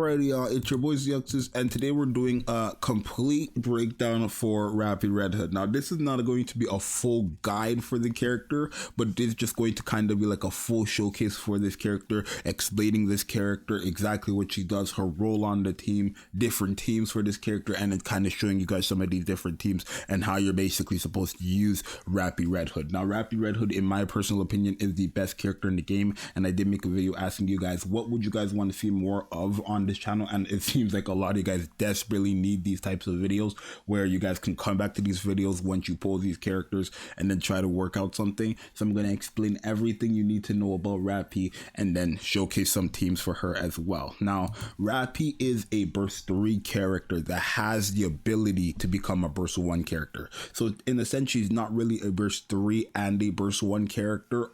Alrighty, y'all, it's your boy Zxous, and today we're doing a complete breakdown for Rapi Red Hood. Now, this is not going to be a full guide for the character, but this is just going to kind of be like a full showcase for this character, explaining this character, exactly what she does, her role on the team, different teams for this character, and then kind of showing you guys some of these different teams and how you're basically supposed to use Rapi Red Hood. Now, Rapi Red Hood, in my personal opinion, is the best character in the game, and I did make a video asking you guys, what would you guys want to see more of on this channel? And it seems like a lot of you guys desperately need these types of videos where you guys can come back to these videos once you pull these characters and then try to work out something. So I'm going to explain everything you need to know about Rapi and then showcase some teams for her as well. Now, Rapi is a burst 3 character that has the ability to become a burst 1 character. So in a sense, she's not really a burst 3 and a burst 1 character,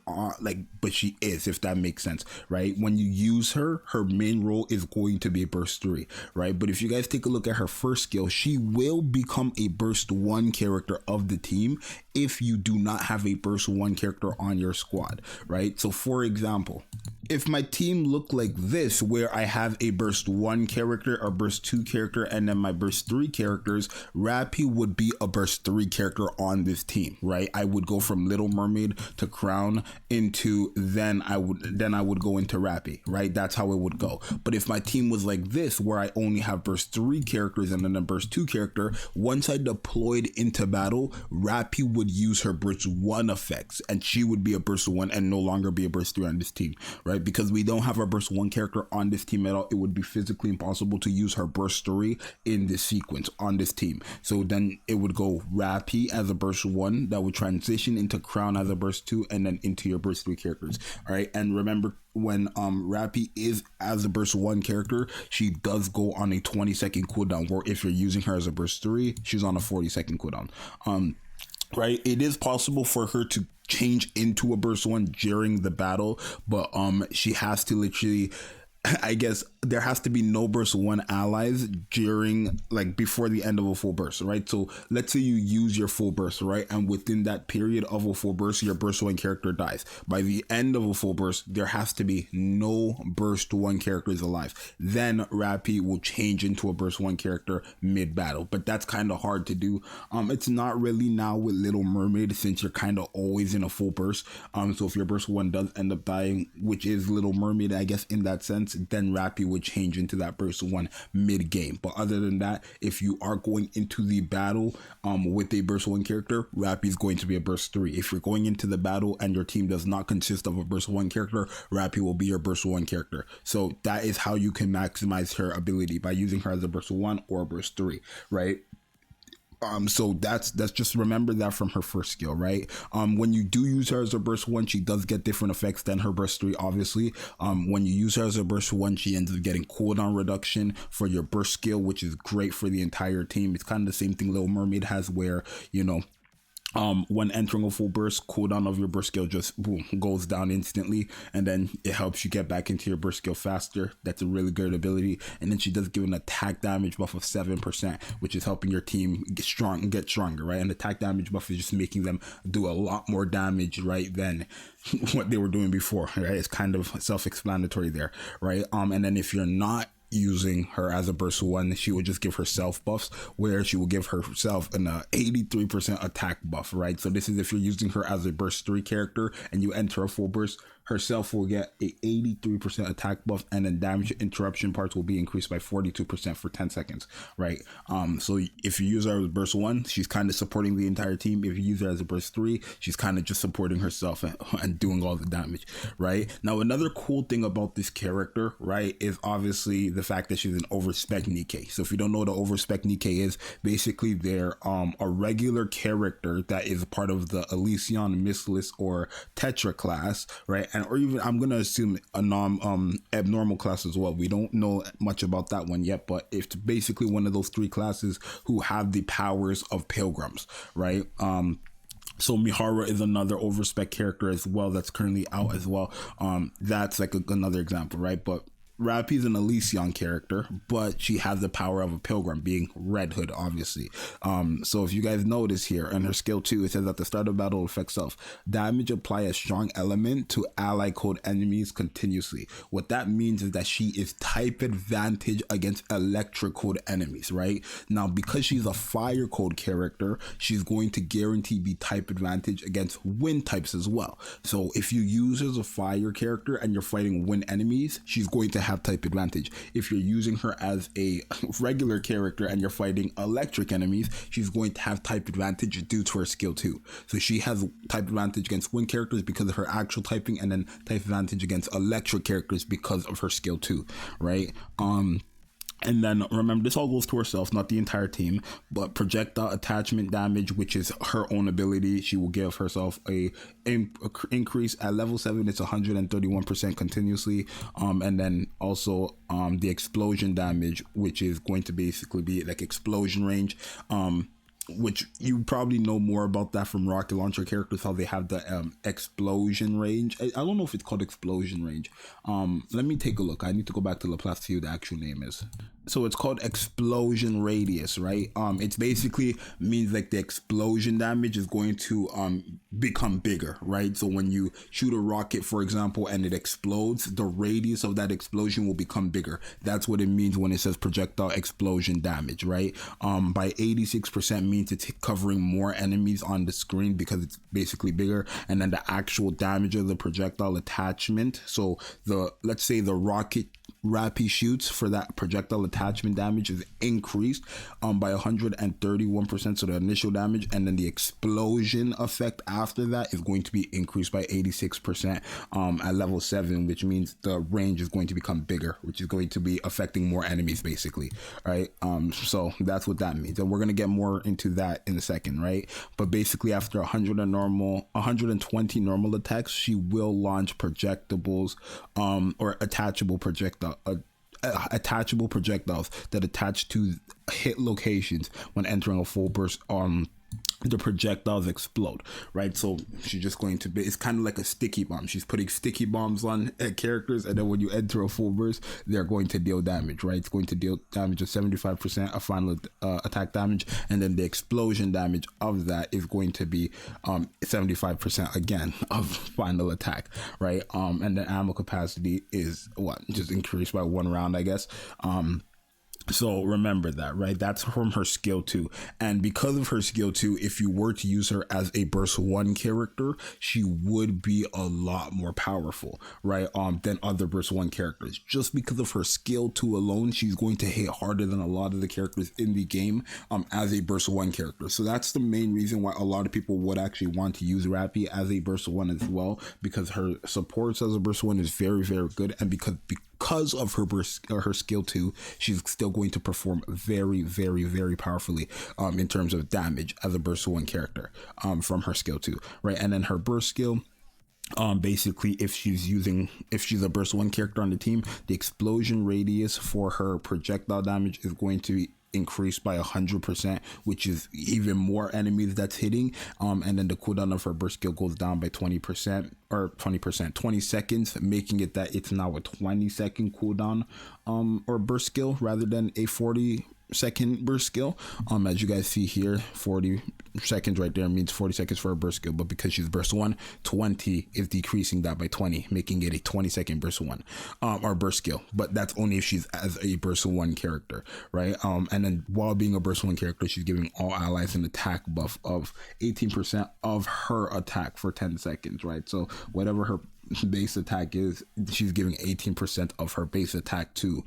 but she is, if that makes sense, right? When you use her, her main role is going to be a burst 3, right? But if you guys take a look at her first skill, she will become a burst 1 character of the team if you do not have a burst 1 character on your squad, right? So for example, if my team looked like this, where I have a burst 1 character, a burst 2 character, and then my burst 3 characters, Rapi would be a burst 3 character on this team, right? I would go from Little Mermaid to Crown into then I would go into Rapi, right? That's how it would go. But if my team was like this, where I only have burst 3 characters and then a burst 2 character, once I deployed into battle, Rapi would use her burst 1 effects and she would be a burst 1 and no longer be a burst 3 on this team, right? Because we don't have a burst 1 character on this team at all, it would be physically impossible to use her burst 3 in this sequence on this team. So then it would go Rapi as a burst 1 that would transition into Crown as a burst 2 and then into your burst 3 characters. All right, and remember, when Rapi is as a burst 1 character, she does go on a 20-second cooldown, where if you're using her as a burst 3, she's on a 40-second cooldown. Right, it is possible for her to change into a burst 1 during the battle, but she has to literally, I guess there has to be no burst 1 allies during, like, before the end of a full burst, right? So let's say you use your full burst, right? And within that period of a full burst, your burst 1 character dies. By the end of a full burst, there has to be no burst 1 characters alive. Then Rapi will change into a burst 1 character mid battle, but that's kind of hard to do. It's not really now with Little Mermaid, since you're kind of always in a full burst. So if your burst 1 does end up dying, which is Little Mermaid, I guess, in that sense, then Rapi would change into that burst 1 mid game. But other than that, if you are going into the battle with a burst 1 character, Rapi is going to be a burst 3. If you're going into the battle and your team does not consist of a burst 1 character, Rapi will be your burst 1 character. So that is how you can maximize her ability, by using her as a burst 1 or a burst 3, right? So that's just remember that from her first skill, right? When you do use her as a burst 1, she does get different effects than her burst 3, obviously. When you use her as a burst 1, she ends up getting cooldown reduction for your burst skill, which is great for the entire team. It's kind of the same thing Little Mermaid has, where, you know, when entering a full burst, cooldown of your burst skill just boom, goes down instantly, and then it helps you get back into your burst skill faster. That's a really good ability. And then she does give an attack damage buff of 7%, which is helping your team get stronger, right? And attack damage buff is just making them do a lot more damage, right, than what they were doing before, right? It's kind of self-explanatory there, right? And then if you're not using her as a burst 1, she would just give herself buffs, where she will give herself an 83% attack buff, right? So this is if you're using her as a burst 3 character and you enter a full burst, herself will get a 83% attack buff, and then damage interruption parts will be increased by 42% for 10 seconds, right? So if you use her as a burst 1, she's kind of supporting the entire team. If you use her as a burst 3, she's kind of just supporting herself and doing all the damage, right? Now, another cool thing about this character, right, is obviously the fact that she's an overspec Nikke. So if you don't know what an overspec Nikke is, basically they're a regular character that is part of the Elysion, Mistless, or Tetra class, right? Or even, I'm gonna assume, a abnormal class as well. We don't know much about that one yet, but it's basically one of those 3 classes who have the powers of pilgrims, right? So Mihara is another overspec character as well that's currently out as well. That's like another example, right? But Rapi's an Elysion character, but she has the power of a pilgrim, being Red Hood, obviously. So if you guys notice here, and her skill 2, it says at the start of battle, affects self. Damage apply a strong element to ally code enemies continuously. What that means is that she is type advantage against electric code enemies, right? Now, because she's a fire code character, she's going to guarantee be type advantage against wind types as well. So if you use her as a fire character and you're fighting wind enemies, she's going to have type advantage. If you're using her as a regular character and you're fighting electric enemies, she's going to have type advantage due to her skill 2. So she has type advantage against wind characters because of her actual typing, and then type advantage against electric characters because of her skill 2, right? And then remember, this all goes to herself, not the entire team, but projectile attachment damage, which is her own ability. She will give herself a increase at level 7. It's 131% continuously. And then also the explosion damage, which is going to basically be like explosion range. Which you probably know more about that from rocket launcher characters, how they have the explosion range. I don't know if it's called explosion range. Let me take a look. I need to go back to Laplace to see what the actual name is. So it's called explosion radius, right? It's basically means like the explosion damage is going to become bigger, right? So when you shoot a rocket, for example, and it explodes, the radius of that explosion will become bigger. That's what it means when it says projectile explosion damage, right? By 86% means it's covering more enemies on the screen because it's basically bigger. And then the actual damage of the projectile attachment, so let's say the rocket Rapi shoots for that projectile attachment damage is increased by 131%, so the initial damage, and then the explosion effect after that is going to be increased by 86% at level 7, which means the range is going to become bigger, which is going to be affecting more enemies basically, right? So that's what that means, and we're going to get more into that in a second, right? But basically after 120 normal attacks, she will launch projectables or attachable projectiles that attach to hit locations when entering a full burst. The projectiles explode, right? So she's just going to be, it's kind of like a sticky bomb. She's putting sticky bombs on characters, and then when you enter a full burst, they're going to deal damage, right? It's going to deal damage of 75% of final attack damage, and then the explosion damage of that is going to be 75% again of final attack, right? And the ammo capacity is just increased by 1 round, I guess. So remember that, right? That's from her skill 2. And because of her skill 2, if you were to use her as a burst 1 character, she would be a lot more powerful, right? Than other burst 1 characters. Just because of her skill 2 alone, she's going to hit harder than a lot of the characters in the game as a burst 1 character. So that's the main reason why a lot of people would actually want to use Rapi as a burst 1 as well, because her supports as a burst 1 is very, very good, and because of her burst or her skill 2, she's still going to perform very, very, very powerfully in terms of damage as a burst 1 character from her skill 2, right? And then her burst skill, basically if she's a burst 1 character on the team, the explosion radius for her projectile damage is going to be increased by 100%, which is even more enemies that's hitting, and then the cooldown of her burst skill goes down by 20 seconds, making it that it's now a 20-second cooldown or burst skill rather than a 40-second burst skill. As you guys see here, 40 seconds right there means 40 seconds for a burst skill, but because she's burst 1, 20 is decreasing that by 20, making it a 20-second burst 1 or burst skill. But that's only if she's as a burst 1 character, right? And then while being a burst 1 character, she's giving all allies an attack buff of 18% of her attack for 10 seconds, right? So whatever her base attack is, she's giving 18% of her base attack to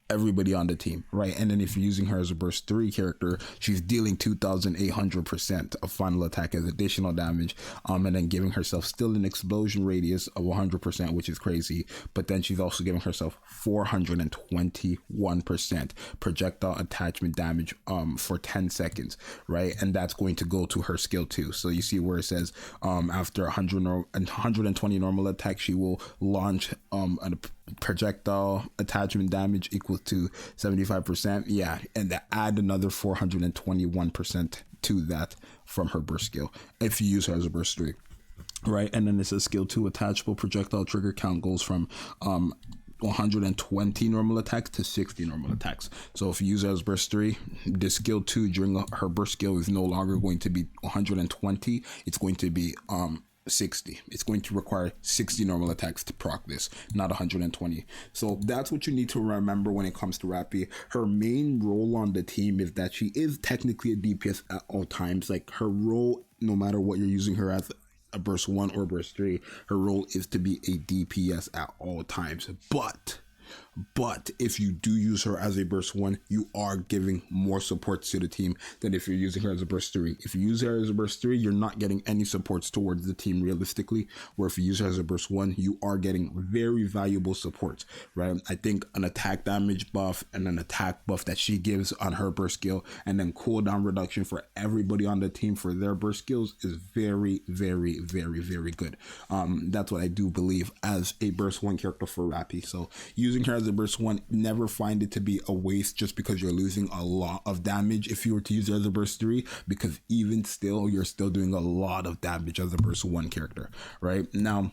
everybody on the team, right? And then if you're using her as a burst 3 character, she's dealing 2,800% of final attack as additional damage, and then giving herself still an explosion radius of 100%, which is crazy. But then she's also giving herself 421% projectile attachment damage for 10 seconds, right? And that's going to go to her skill 2. So you see where it says after 120 normal attack, she will launch a projectile attachment damage equals to 75%, yeah, and add another 421% to that from her burst skill if you use her as a burst 3, right? And then it says skill 2 attachable projectile trigger count goes from 120 normal attacks to 60 normal attacks. So if you use her as burst 3, this skill 2 during her burst skill is no longer going to be 120, it's going to be 60. It's going to require 60 normal attacks to proc this, not 120. So that's what you need to remember when it comes to Rapi. Her main role on the team is that she is technically a DPS at all times. Like, her role, no matter what you're using her as, a burst 1 or burst 3, her role is to be a DPS at all times. But if you do use her as a burst 1, you are giving more supports to the team than if you're using her as a burst 3. If you use her as a burst 3, you're not getting any supports towards the team realistically, where if you use her as a burst 1, you are getting very valuable supports, right? I think an attack damage buff and an attack buff that she gives on her burst skill, and then cooldown reduction for everybody on the team for their burst skills is very, very, very, very good. That's what I do believe as a burst 1 character for Rapi. So using her as a burst 1, never find it to be a waste just because you're losing a lot of damage if you were to use her as a burst 3, because even still, you're still doing a lot of damage as a burst 1 character, right? Now,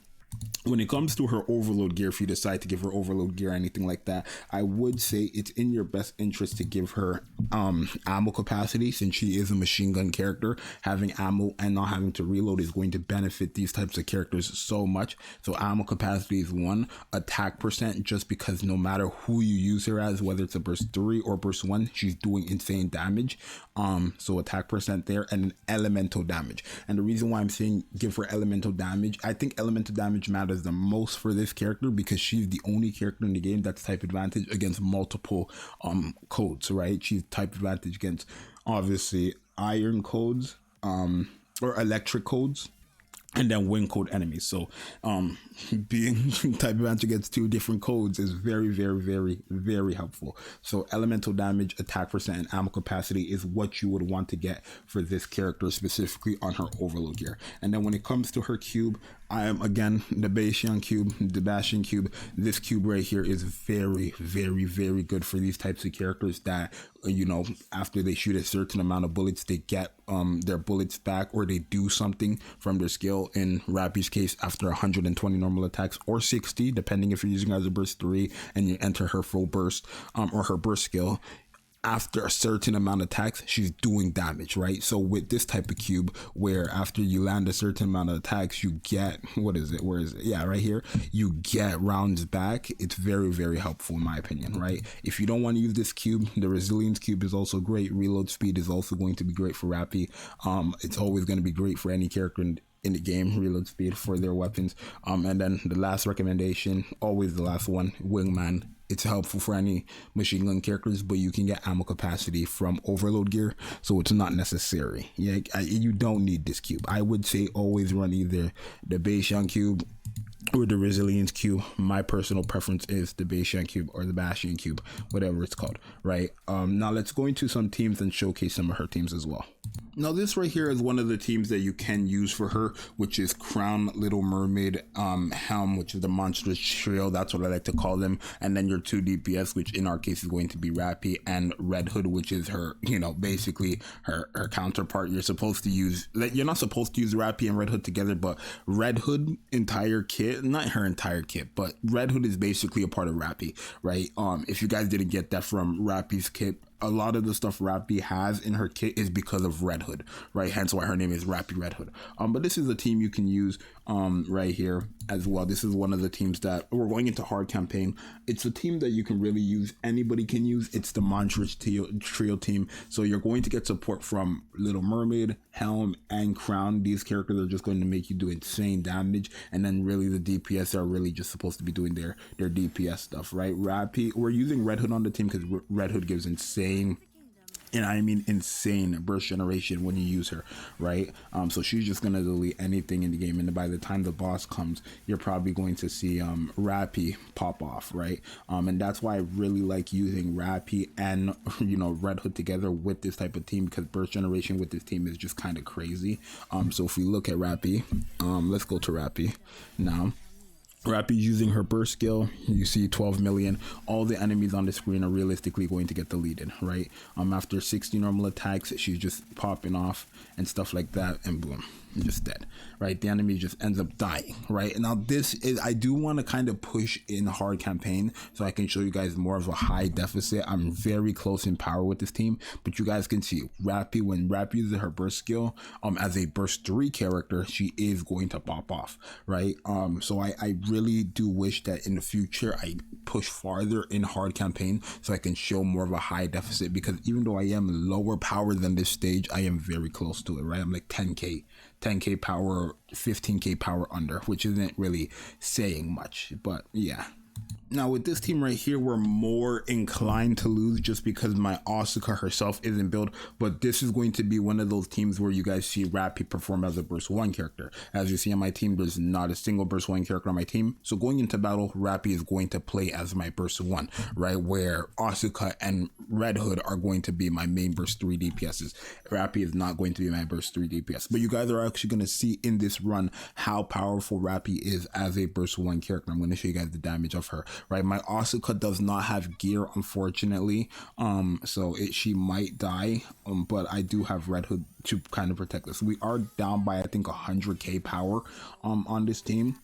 when it comes to her overload gear, if you decide to give her overload gear or anything like that, I would say it's in your best interest to give her ammo capacity, since she is a machine gun character. Having ammo and not having to reload is going to benefit these types of characters so much. So ammo capacity is 1. Attack percent, just because no matter who you use her as, whether it's a burst 3 or burst 1, she's doing insane damage. So attack percent there, and then elemental damage. And the reason why I'm saying give her elemental damage, I think elemental damage matters the most for this character because she's the only character in the game that's type advantage against multiple codes, right? She's type advantage against obviously iron codes or electric codes, and then wind code enemies. So being type advantage against 2 different codes is very, very, very, very helpful. So elemental damage, attack percent, and ammo capacity is what you would want to get for this character, specifically on her overload gear. And then when it comes to her cube, I am again the Bayesian cube, the Bastion cube. This cube right here is very, very, very good for these types of characters that, you know, after they shoot a certain amount of bullets, they get their bullets back, or they do something from their skill. In Rapi's case, after 120 normal attacks or 60, depending if you're using her as a burst 3 and you enter her full burst or her burst skill, after a certain amount of attacks, she's doing damage, right? So with this type of cube, where after you land a certain amount of attacks, you get, what is it? Where is it? Yeah, right here. You get rounds back. It's very, very helpful in my opinion, right? If you don't want to use this cube, the resilience cube is also great. Reload speed is also going to be great for Rapi. It's always going to be great for any character in the game, reload speed for their weapons. And then the last recommendation, always the last one, wingman. It's helpful for any machine gun characters, but you can get ammo capacity from overload gear, so it's not necessary. Yeah, you don't need this cube. I would say always run either the Bayesian cube or the resilience cube. My personal preference is the Bayesian cube or the Bastion cube, whatever it's called, right? Now let's go into some teams and showcase some of her teams as well. Now this right here is one of the teams that you can use for her, which is Crown, Little Mermaid, Helm, which is the monstrous trio. That's what I like to call them. And then your 2 DPS, which in our case is going to be Rapi, and Red Hood, which is her, you know, basically her counterpart. You're supposed to use, you're not supposed to use Rapi and Red Hood together, but Red Hood entire kit, not her entire kit, but Red Hood is basically a part of Rapi, right? If you guys didn't get that from Rapi's kit, a lot of the stuff Rapi has in her kit is because of Red Hood, right? Hence why her name is Rapi Red Hood. But this is a team you can use right here as well. This is one of the teams that we're going into hard campaign. It's a team that you can really use. Anybody can use. It's the monstrous trio team. So you're going to get support from Little Mermaid, Helm, and Crown. These characters are just going to make you do insane damage. And then really the DPS are really just supposed to be doing their DPS stuff, right? Rapi, we're using Red Hood on the team because Red Hood gives insane, and I mean insane, burst generation when you use her, right? So she's just gonna delete anything in the game, and by the time the boss comes, you're probably going to see Rapi pop off, right? And that's why I really like using Rapi and, you know, Red Hood together with this type of team, because burst generation with this team is just kind of crazy. So if we look at Rapi, let's go to Rapi now. Rapi using her burst skill, you see 12 million. All the enemies on the screen are realistically going to get deleted, right? After 60 normal attacks, she's just popping off and stuff like that, and boom. just dead, right? The enemy just ends up dying, right? Now this is, I do want to kind of push in hard campaign so I can show you guys more of a high deficit. I'm very close in power with this team, but you guys can see Rapi, when Rapi uses her burst skill, as a burst 3 character, she is going to pop off, right? So I really do wish that in the future I push farther in hard campaign so I can show more of a high deficit, because even though I am lower power than this stage, I am very close to it, right? I'm like 10k power, 15k power under, which isn't really saying much, but yeah. Now with this team right here, we're more inclined to lose just because my Asuka herself isn't built, but this is going to be one of those teams where you guys see Rapi perform as a burst 1 character. As you see on my team, there's not a single burst 1 character on my team, so going into battle, Rapi is going to play as my burst 1, right? Where Asuka and Red Hood are going to be my main burst 3 DPSs. Rapi is not going to be my burst 3 DPS, but you guys are actually going to see in this run how powerful Rapi is as a burst 1 character. I'm going to show you guys the damage of her, right? My Asuka does not have gear, unfortunately, so she might die, but I do have Red Hood to kind of protect us. We are down by I think 100k power on this team,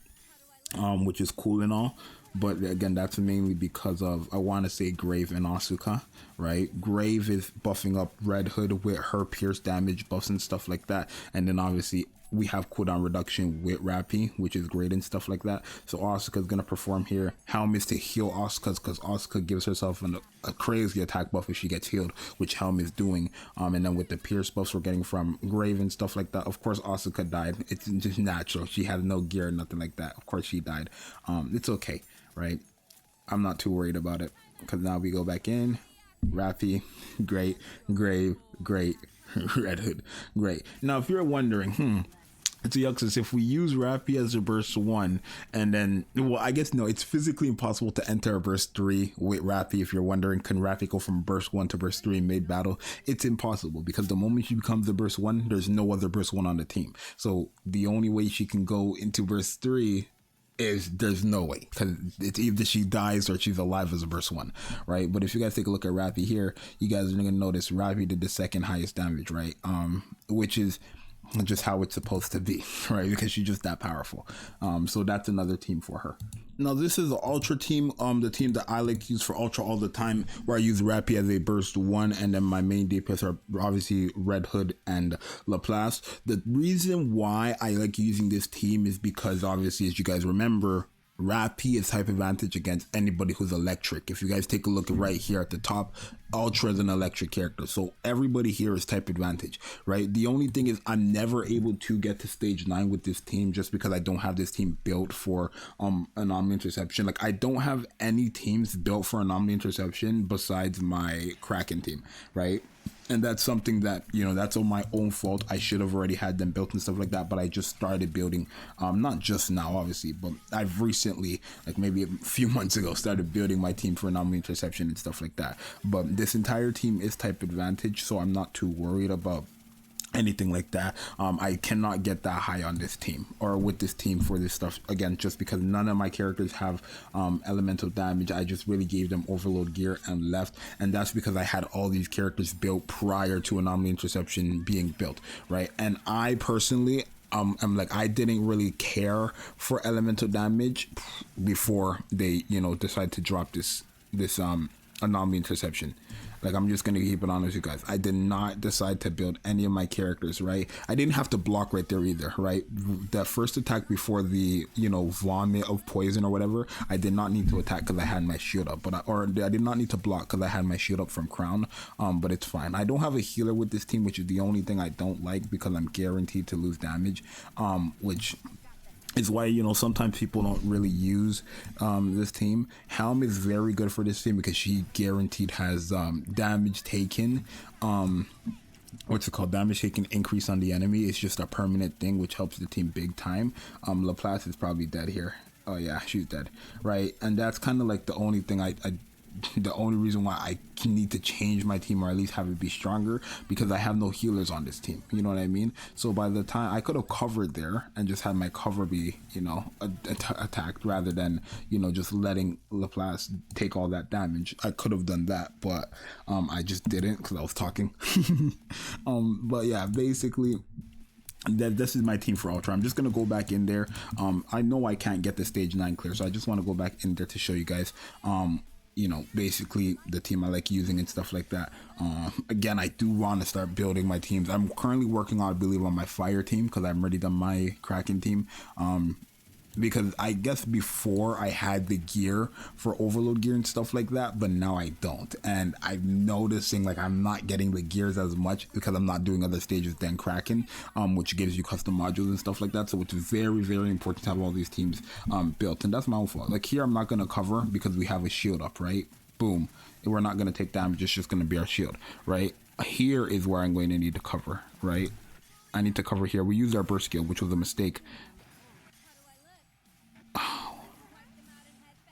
which is cool and all, but again, that's mainly because of, I want to say, Grave and Asuka, right? Grave is buffing up Red Hood with her pierce damage buffs and stuff like that, and then obviously we have cooldown reduction with Rapi, which is great and stuff like that. So Asuka is going to perform here. Helm is to heal Asuka because Asuka gives herself a crazy attack buff if she gets healed, which Helm is doing. And then with the pierce buffs we're getting from Grave and stuff like that, of course Asuka died. It's just natural. She has no gear, nothing like that. Of course she died. It's okay, right? I'm not too worried about it, because now we go back in. Rapi, great. Grave, great. Red Hood, great. Now if you're wondering, it's Zxous, if we use Rapi as a burst 1 and then, well, I guess no, it's physically impossible to enter a burst 3 with Rapi. If you're wondering, can Rapi go from burst 1 to burst 3 mid battle? It's impossible, because the moment she becomes the burst 1, there's no other burst 1 on the team. So the only way she can go into burst 3 is, there's no way, because it's either she dies or she's alive as a burst 1, right? But if you guys take a look at Rapi here, you guys are gonna notice Rapi did the second highest damage, right? Which is just how it's supposed to be, right? Because she's just that powerful. So that's another team for her. Now this is the Ultra team, the team that I like to use for Ultra all the time, where I use Rapi as a burst 1, and then my main DPS are obviously Red Hood and Laplace. The reason why I like using this team is because obviously, as you guys remember, Rapi is type advantage against anybody who's electric. If you guys take a look right here at the top, Ultra is an electric character, so everybody here is type advantage, right? The only thing is I'm never able to get to stage 9 with this team, just because I don't have this team built for Anomaly interception. Like, I don't have any teams built for Anomaly interception besides my Kraken team, right? And that's something that, you know, that's on my own fault. I should have already had them built and stuff like that, but I just started building, not just now obviously, but I've recently, like maybe a few months ago, started building my team for Anomaly interception and stuff like that. But this entire team is type advantage, so I'm not too worried about anything like that. I cannot get that high on this team or with this team for this stuff, again, just because none of my characters have elemental damage. I just really gave them overload gear and left, and that's because I had all these characters built prior to Anomaly interception being built, right? And I personally, I'm like, I didn't really care for elemental damage before they, you know, decide to drop this Anomaly interception. Like, I'm just gonna keep it honest with you guys. I did not decide to build any of my characters, right? I didn't have to block right there either, right? That first attack before the, you know, vomit of poison or whatever, I did not need to attack because I had my shield up, I did not need to block because I had my shield up from Crown. But it's fine. I don't have a healer with this team, which is the only thing I don't like, because I'm guaranteed to lose damage, which is why, you know, sometimes people don't really use this team. Helm is very good for this team because she guaranteed has damage taken. What's it called? Damage taken increase on the enemy. It's just a permanent thing, which helps the team big time. Laplace is probably dead here. Oh yeah, she's dead, right? And that's kind of like the only thing the only reason why I need to change my team, or at least have it be stronger, because I have no healers on this team, you know what I mean? So by the time I could have covered there and just had my cover be, you know, attacked, rather than, you know, just letting Laplace take all that damage. I could have done that, but I just didn't because I was talking. But yeah, basically this is my team for Ultra. I'm just gonna go back in there. I know I can't get the stage 9 clear, so I just want to go back in there to show you guys you know, basically the team I like using and stuff like that. Again, I do want to start building my teams. I'm currently working on, I believe, on my fire team, because I've already done my Kraken team. Because I guess before I had the gear for overload gear and stuff like that, but now I don't. And I'm noticing like I'm not getting the gears as much because I'm not doing other stages than Kraken, which gives you custom modules and stuff like that. So it's very, very important to have all these teams built. And that's my own fault. Like here, I'm not going to cover because we have a shield up, right? Boom. We're not going to take damage. It's just going to be our shield, right? Here is where I'm going to need to cover, right? I need to cover here. We used our burst skill, which was a mistake.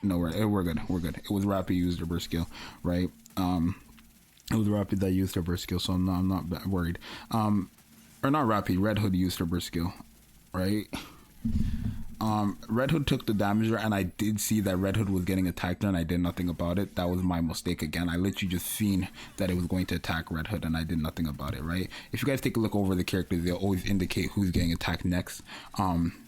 No, we're good. We're good. It was Rapi used her burst skill, right? It was Rapi that used her burst skill, so I'm not worried. Or not Rapi. Red Hood used her burst skill, right? Red Hood took the damage there, and I did see that Red Hood was getting attacked there, and I did nothing about it. That was my mistake again. I literally just seen that it was going to attack Red Hood, and I did nothing about it, right? If you guys take a look over the characters, they'll always indicate who's getting attacked next.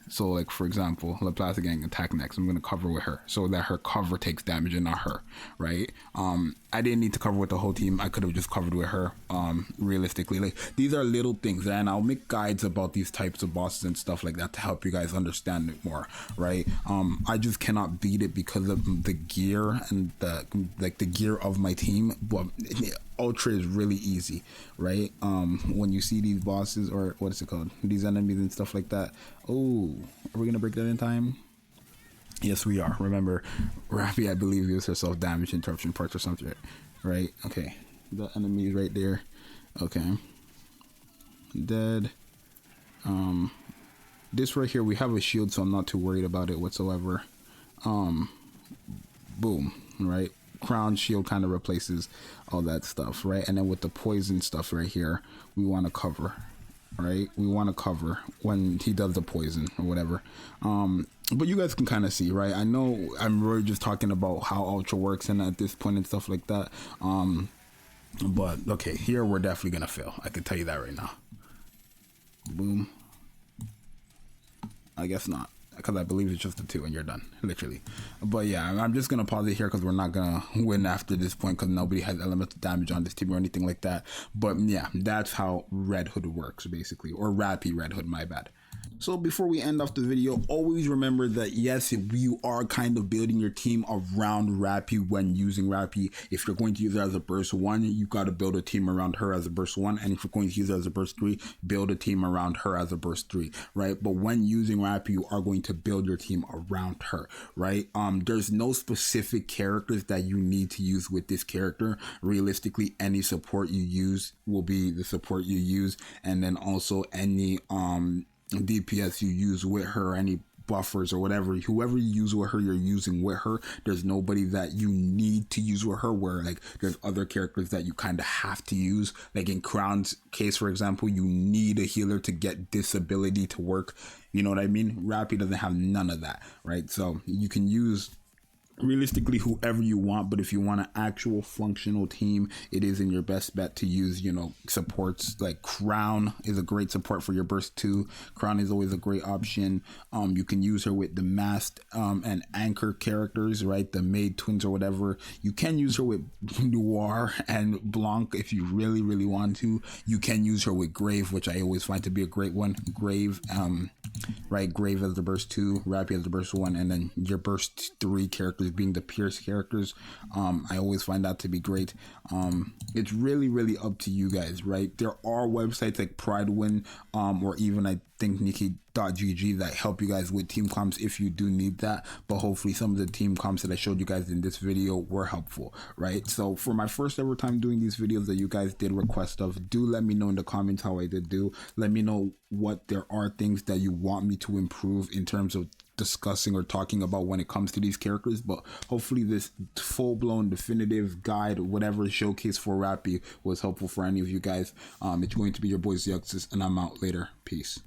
So like for example, Laplace getting attacked next, I'm gonna cover with her so that her cover takes damage and not her, right? I didn't need to cover with the whole team. I could have just covered with her. Realistically, like these are little things, and I'll make guides about these types of bosses and stuff like that to help you guys understand it more, right? I just cannot beat it because of the gear and the gear of my team. But Ultra is really easy, right? When you see these bosses, or what is it called, these enemies and stuff like that. Oh, are we gonna break that in time? Yes, we are. Remember, Rapi, I believe, used herself damage interruption parts or something, right? Okay, the enemy is right there. Okay, dead. This right here, we have a shield, so I'm not too worried about it whatsoever. Boom, right? Crown shield kind of replaces all that stuff, right? And then with the poison stuff right here, we want to cover, right? We want to cover when he does the poison or whatever. But you guys can kind of see, right? I know I'm really just talking about how Ultra works and at this point and stuff like that. But okay, here we're definitely gonna fail. I can tell you that right now. Boom. I guess not, because I believe it's just a 2 and you're done, literally. But yeah, I'm just gonna pause it here because we're not gonna win after this point because nobody has elemental damage on this team or anything like that. But yeah, that's how Red Hood works basically, or Rapi Red Hood, my bad. So before we end off the video, always remember that yes, if you are kind of building your team around Rapi when using Rapi, if you're going to use her as a burst 1, you got to build a team around her as a burst 1, and if you're going to use her as a burst 3, build a team around her as a burst 3, right? But when using Rapi, you are going to build your team around her, right? There's no specific characters that you need to use with this character. Realistically, any support you use will be the support you use, and then also any DPS you use with her, any buffers or whatever, whoever you use with her, you're using with her. There's nobody that you need to use with her, where like there's other characters that you kind of have to use. Like in Crown's case, for example, you need a healer to get this ability to work. You know what I mean? Rapi doesn't have none of that, right? So you can use realistically whoever you want, but if you want an actual functional team, it is in your best bet to use, you know, supports. Like Crown is a great support for your burst 2. Crown is always a great option. You can use her with the masked and anchor characters, right? The maid twins or whatever. You can use her with Noir and Blanc if you really want to. You can use her with Grave, which I always find to be a great one. Grave, right? Grave as the burst 2, Rapi as the burst 1, and then your burst 3 characters being the Pierce characters. I always find that to be great. It's really up to you guys, right? There are websites like Pridewin, or even I think nikkethegoddessofvictory that help you guys with team comps if you do need that. But hopefully some of the team comps that I showed you guys in this video were helpful, right? So for my first ever time doing these videos that you guys did request of, do let me know in the comments how I did do. Let me know what there are things that you want me to improve in terms of discussing or talking about when it comes to these characters. But hopefully this full-blown definitive guide, whatever showcase for Rapi, was helpful for any of you guys. It's going to be your boy Zxous, and I'm out later. Peace.